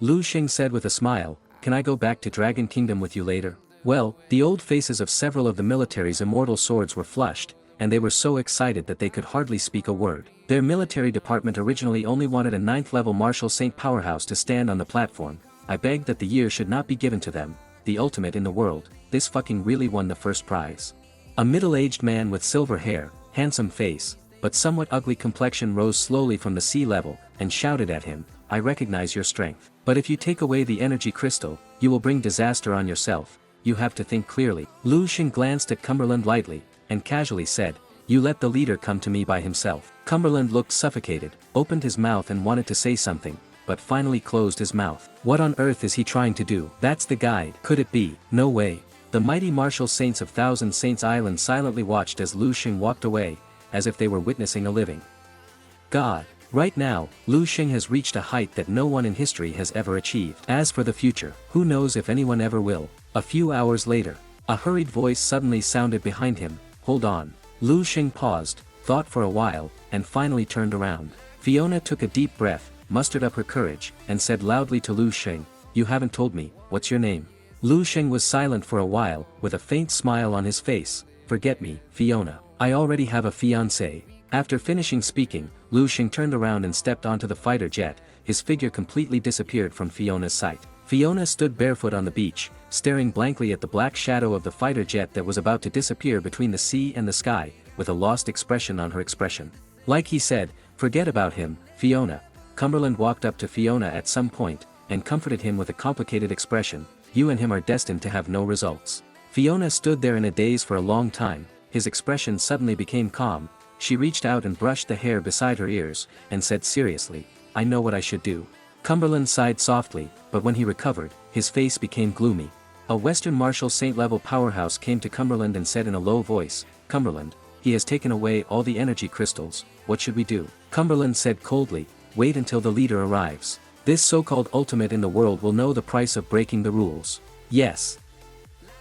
Lu Xing said with a smile, "Can I go back to Dragon Kingdom with you later?" Well, the old faces of several of the military's immortal swords were flushed, and they were so excited that they could hardly speak a word. Their military department originally only wanted a 9th-level Martial Saint powerhouse to stand on the platform. I begged that the year should not be given to them, the ultimate in the world. This fucking really won the first prize. A middle-aged man with silver hair, handsome face, but somewhat ugly complexion rose slowly from the sea level, and shouted at him, "I recognize your strength. But if you take away the energy crystal, you will bring disaster on yourself. You have to think clearly." Lu Xing glanced at Cumberland lightly, and casually said, "You let the leader come to me by himself." Cumberland looked suffocated, opened his mouth and wanted to say something, but finally closed his mouth. What on earth is he trying to do? That's the guide. Could it be? No way. The mighty martial saints of Thousand Saints Island silently watched as Lu Xing walked away, as if they were witnessing a living god. Right now, Lu Xing has reached a height that no one in history has ever achieved. As for the future, who knows if anyone ever will. A few hours later, a hurried voice suddenly sounded behind him, "Hold on." Lu Xing paused, thought for a while, and finally turned around. Fiona took a deep breath, mustered up her courage, and said loudly to Lu Xing, "You haven't told me, what's your name?" Lu Xing was silent for a while, with a faint smile on his face. "Forget me, Fiona. I already have a fiancé." After finishing speaking, Lu Xing turned around and stepped onto the fighter jet. His figure completely disappeared from Fiona's sight. Fiona stood barefoot on the beach, staring blankly at the black shadow of the fighter jet that was about to disappear between the sea and the sky, with a lost expression on her expression. Like he said, "Forget about him, Fiona." Cumberland walked up to Fiona at some point, and comforted him with a complicated expression, "You and him are destined to have no results." Fiona stood there in a daze for a long time. His expression suddenly became calm. She reached out and brushed the hair beside her ears, and said seriously, "I know what I should do." Cumberland sighed softly, but when he recovered, his face became gloomy. A Western Martial Saint level powerhouse came to Cumberland and said in a low voice, "Cumberland, he has taken away all the energy crystals, what should we do?" Cumberland said coldly, "Wait until the leader arrives. This so-called ultimate in the world will know the price of breaking the rules." "Yes.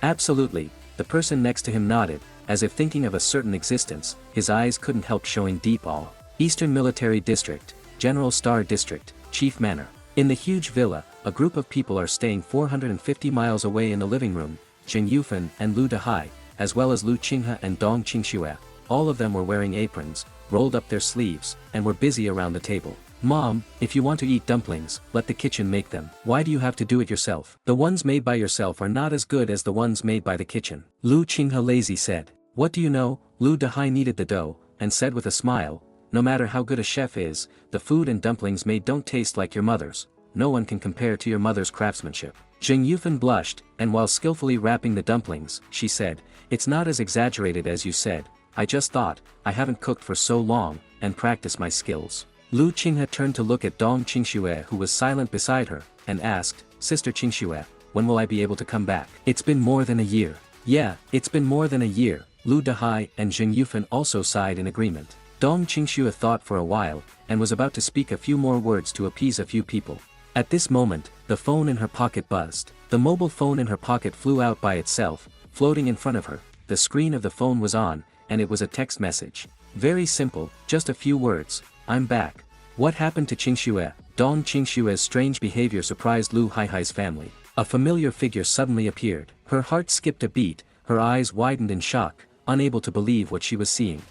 Absolutely." The person next to him nodded, as if thinking of a certain existence. His eyes couldn't help showing deep awe. Eastern Military District, General Star District, Chief Manor. In the huge villa, a group of people are staying 450 miles away in the living room. Jing Yufan and Lu Dehai, as well as Lu Qinghe and Dong Qingxue. All of them were wearing aprons, rolled up their sleeves, and were busy around the table. "Mom, if you want to eat dumplings, let the kitchen make them. Why do you have to do it yourself? The ones made by yourself are not as good as the ones made by the kitchen." Lu Qinghe lazy said. "What do you know?" Lu Dehai kneaded the dough, and said with a smile, "No matter how good a chef is, the food and dumplings made don't taste like your mother's. No one can compare to your mother's craftsmanship." Jing Yufan blushed, and while skillfully wrapping the dumplings, she said, "It's not as exaggerated as you said. I just thought, I haven't cooked for so long, and practiced my skills." Lu Qinghe turned to look at Dong Qingxue, who was silent beside her, and asked, "Sister Qingxue, when will I be able to come back?" "It's been more than a year." "Yeah, it's been more than a year." Lu Dehai and Jing Yufan also sighed in agreement. Dong Qingxue thought for a while, and was about to speak a few more words to appease a few people. At this moment, the phone in her pocket buzzed. The mobile phone in her pocket flew out by itself, floating in front of her. The screen of the phone was on, and it was a text message. Very simple, just a few words. "I'm back." What happened to Qingxue? Dong Qingxue's strange behavior surprised Lu Haihai's family. A familiar figure suddenly appeared. Her heart skipped a beat, her eyes widened in shock, unable to believe what she was seeing.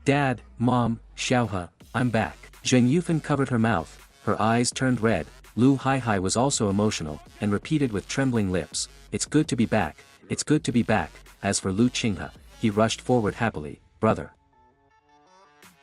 "Dad, Mom, Xiaohe, I'm back." Jing Yufan covered her mouth, her eyes turned red. Lu Haihai was also emotional, and repeated with trembling lips, "It's good to be back, it's good to be back." As for Lu Qinghe, he rushed forward happily, "Brother."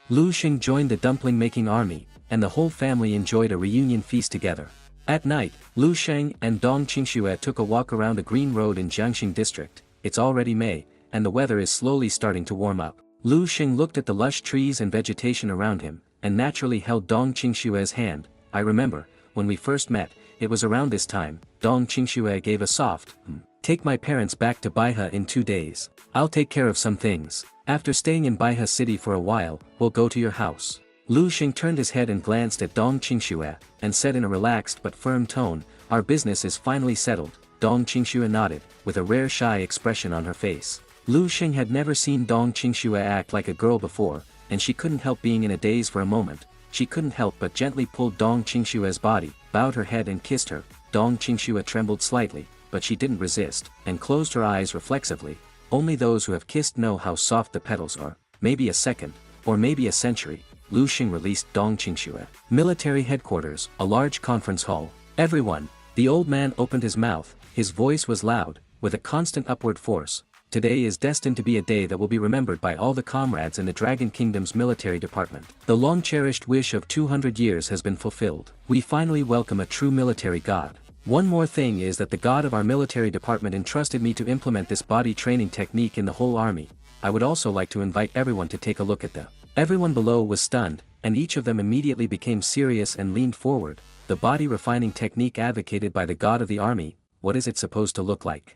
Lu Xing joined the dumpling-making army, and the whole family enjoyed a reunion feast together. At night, Lu Sheng and Dong Qingxue took a walk around a green road in Jiangxing district. It's already May, and the weather is slowly starting to warm up. Lu Xing looked at the lush trees and vegetation around him, and naturally held Dong Qingxue's hand. "I remember, when we first met, it was around this time." Dong Qingxue gave a soft, "Take my parents back to Baihe in 2 days. I'll take care of some things. After staying in Baihe city for a while, we'll go to your house." Lu Xing turned his head and glanced at Dong Qingxue, and said in a relaxed but firm tone, "Our business is finally settled." Dong Qingxue nodded, with a rare shy expression on her face. Lu Xing had never seen Dong Qingxue act like a girl before, and she couldn't help being in a daze for a moment. she couldn't help but gently pulled Dong Qingshua's body, bowed her head and kissed her. Dong Qingxue trembled slightly, but she didn't resist, and closed her eyes reflexively. Only those who have kissed know how soft the petals are. Maybe a second, or maybe a century. Lu Xing released Dong Qingxue. Military headquarters, a large conference hall. Everyone. The old man opened his mouth, his voice was loud, with a constant upward force. Today is destined to be a day that will be remembered by all the comrades in the Dragon Kingdom's military department. The long-cherished wish of 200 years has been fulfilled. We finally welcome a true military god. One more thing is that the god of our military department entrusted me to implement this body training technique in the whole army. I would also like to invite everyone to take a look at them. Everyone below was stunned, and each of them immediately became serious and leaned forward. The body refining technique advocated by the god of the army, what is it supposed to look like?